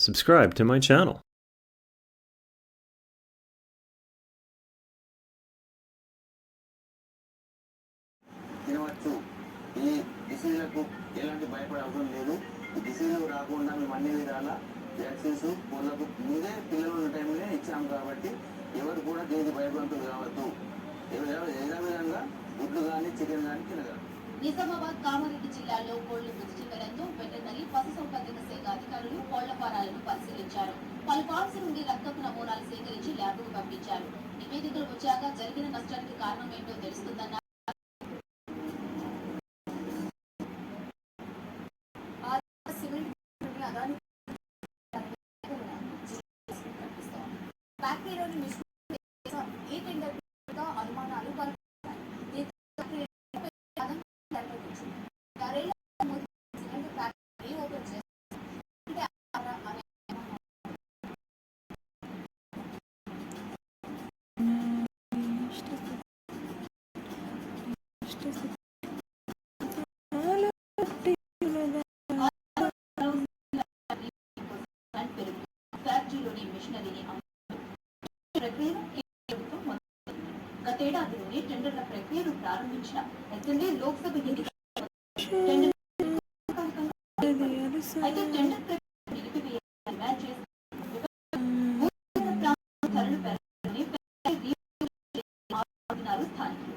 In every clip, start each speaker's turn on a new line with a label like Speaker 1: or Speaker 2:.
Speaker 1: subscribe to my channel.
Speaker 2: ఎలాంటి భయపడే అవసరం లేదు. డిసీజులు రాకుండా మేము అన్ని విధాల వ్యాక్సిన్స్ కోళ్ళకు ముందే పిల్లలు ఉన్న టైంలో ఇచ్చాము కాబట్టి ఎవరు కూడా దీనికి భయపడుతుంది కావద్దు. ఏదో విధంగా గుడ్లు కానీ చికెన్ కానీ తినగలరు.
Speaker 3: నిజామాబాద్ కామారెడ్డి జిల్లాలో కోళ్లు మృతి చెందడంతో వెటర్నరీ పశుసంవర్ధక శాఖ అధికారులు కోళ్ల ఫారాలను పరిశీలించారు. పలు ఫార్మ్స్ నుండి రక్తపు నమూనాలు సేకరించి ల్యాబ్కు పంపించారు. నివేదికలు వచ్చాక జరిగిన నష్టానికి కారణం ఏంటో తెలుస్తుందన్నారు. అనుమానాలు గతేడాదిలోనే టెండర్ల ప్రక్రియను ప్రారంభించిన ఎస్ఎండీ లోక్సభ ఎన్నికల అయితే టెండర్ ప్రక్రియ నిలిపివేయాలని డిమాండ్ చేసి ధరలు పెరగాలని స్థానికులు.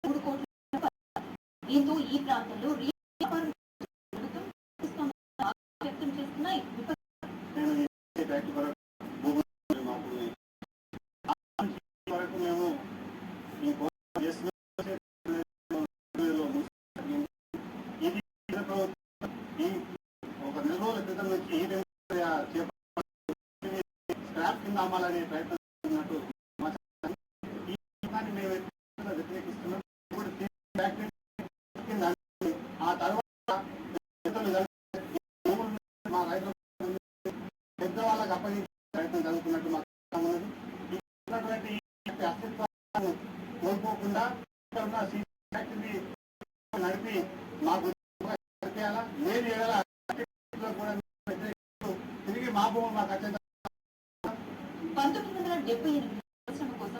Speaker 3: 3 కోట్ల దీంతో ఈ ప్రాంతంలో వ్యక్తం చేస్తున్నాయి.
Speaker 2: అమ్మాలనే ప్రయత్నిస్తున్నట్టు మేము వ్యతిరేకిస్తున్నాం. ఆ తర్వాత మా రైతులు పెద్దవాళ్ళకి అప్పగించే ప్రయత్నం జరుగుతున్నట్టు మాకు అస్తిత్వాన్ని కోల్పోకుండా నడిపి మాకు లేదు తిరిగి మా భూములు మాకు అత్యంత
Speaker 3: 1978 సంవత్సరం కోసం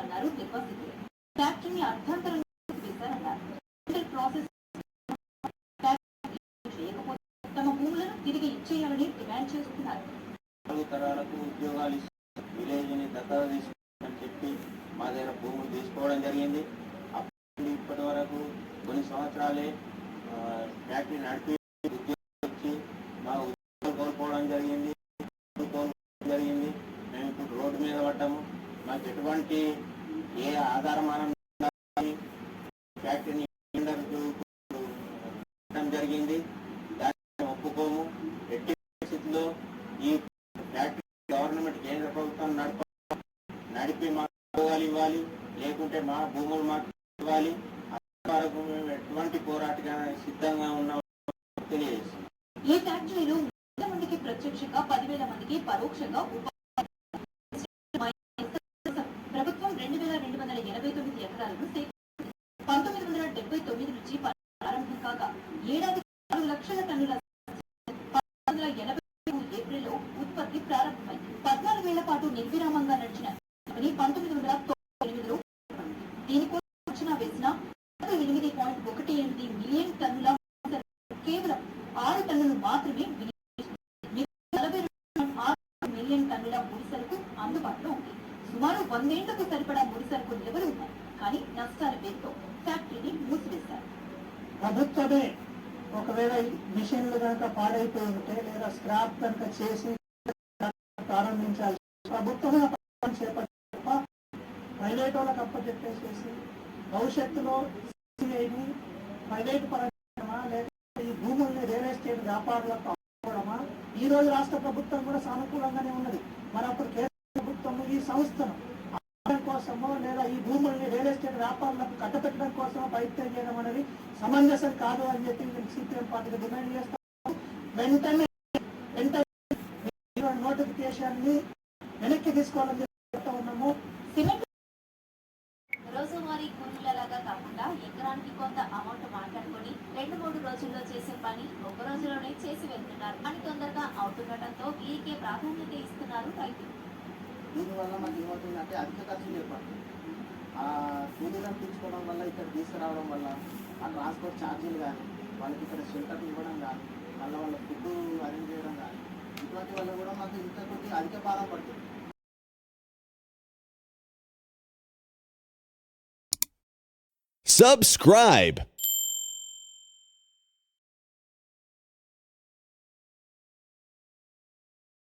Speaker 3: అన్నారు నిర్వాసితులు. ఫ్యాక్టరీని అర్థాంతరంగా తీసేశారన్నారు. ప్రాసెస్ చేయకపోతే తమ భూములను తిరిగి ఇచ్చేయాలని డిమాండ్ చేస్తున్నారు.
Speaker 2: తరాలకు ఉద్యోగాలు విలేజ్ ని దత్తత తీసుకోవాలని చెప్పి మా దగ్గర భూములు తీసుకోవడం జరిగింది. అప్పటి ఇప్పటి వరకు కొన్ని సంవత్సరాలే ఫ్యాక్టరీ నడిపి ఉద్యోగం వచ్చి మా ఉద్యోగం కోల్పోవడం జరిగింది. మేము ఇప్పుడు రోడ్డు మీద పడ్డాము. మాకు ఎటువంటి ఏ ఆధారమానం ఫ్యాక్టరీని జరిగింది. దాన్ని ఒప్పుకోము. ఎట్టి పరిస్థితుల్లో ఈ ఫ్యాక్టరీ గవర్నమెంట్ కేంద్ర ప్రభుత్వం నడిపి మాకు ఉద్యోగాలు ఇవ్వాలి, లేకుంటే మా భూములు మాకు ఇవ్వాలి. అంతవరకు మేము ఎటువంటి పోరాటగా సిద్ధంగా ఉన్నాం తెలియజేస్తాం.
Speaker 3: ఈ ఫ్యాక్టరీలో 100 మందికి ప్రత్యక్షంగా 10,000 మందికి పరోక్షంగా ప్రభుత్వం 2,289 ఎకరాలను 1979 నుంచి ప్రారంభం కాగా ఏడాది 6 లక్షల టన్నుల 1980 ఏప్రిల్లో ఉత్పత్తి ప్రారంభమైంది. 14 ఏళ్ల పాటు నిర్విరామంగా నడిచిన 1998లో దీనికోసం అంచనా వేసిన 8.18 మిలియన్ టన్నుల కేవలం 6 టన్నులు మాత్రమే 42.6 మిలియన్ టన్నుల ముడి సరుకు అందుబాటులో ఉంది. సుమారు 100 ఏళ్లకు సరిపడా ముడి సరుకు నిలబడి ఉన్నాయి. కానీ నష్టాల పేరుతో ఫ్యాక్టరీని మూసివేశారు.
Speaker 4: ప్రభుత్వమే ఒకవేళ మిషన్లు కనుక పాడైపోయి ఉంటే లేదా స్క్రాప్ కనుక చేసి ప్రారంభించాలి. ప్రభుత్వమే చేపట్టి ప్రైవేట్ వాళ్ళకి అప్పచెప్పేసేసి భవిష్యత్తులో ప్రైవేట్ పరంగా లేదా ఈ భూముల్ని రియల్ ఎస్టేట్ వ్యాపారులకు అమ్ముకోవడమా? ఈ రోజు రాష్ట్ర ప్రభుత్వం కూడా సానుకూలంగానే ఉన్నది. మరి అప్పుడు కేంద్ర ప్రభుత్వం ఈ సంస్థను కోసమో లేదా ఈ భూముల్ని రియల్ ఎస్టేట్ వ్యాపారులకు కట్టపెట్టడం కోసమో ప్రయత్నం చేయడం అనేది సమంజసం కాదు అని చెప్పి సిపిఎం పార్టీకి డిమాండ్ చేస్తాం. వెంటనే నోటిఫికేషన్ ని వెనక్కి తీసుకోవాలని చెప్తా ఉన్నాము.
Speaker 3: రోజువారీ కూలీలలాగా కాకుండా ఎకరానికి కొంత అమౌంట్ మాట్లాడుకొని 2-3 రోజులు రోజుల్లో చేసే పని ఒక రోజులోనే చేసి వెళ్తున్నారు అని తొందరగా అవుతుండటంతో వీరికే ప్రాధాన్యత ఇస్తున్నారు రైతులు.
Speaker 1: దీనివల్ల మాకు ఏమవుతుందంటే అధిక ఖర్చులు ఏర్పడుతుంది. ఆ కూలీలను తీసుకోవడం వల్ల ఇక్కడ తీసుకురావడం వల్ల ఆ ట్రాన్స్పోర్ట్ ఛార్జీలు కానీ వాళ్ళకి ఇక్కడ షెల్టర్ ఇవ్వడం కానీ మళ్ళీ వాళ్ళ ఫుడ్ అరేంజ్ చేయడం కానీ ఇటువంటి వల్ల కూడా మాకు ఇంకా కొద్దిగా అధిక భారం పడుతుంది.
Speaker 5: Subscribe.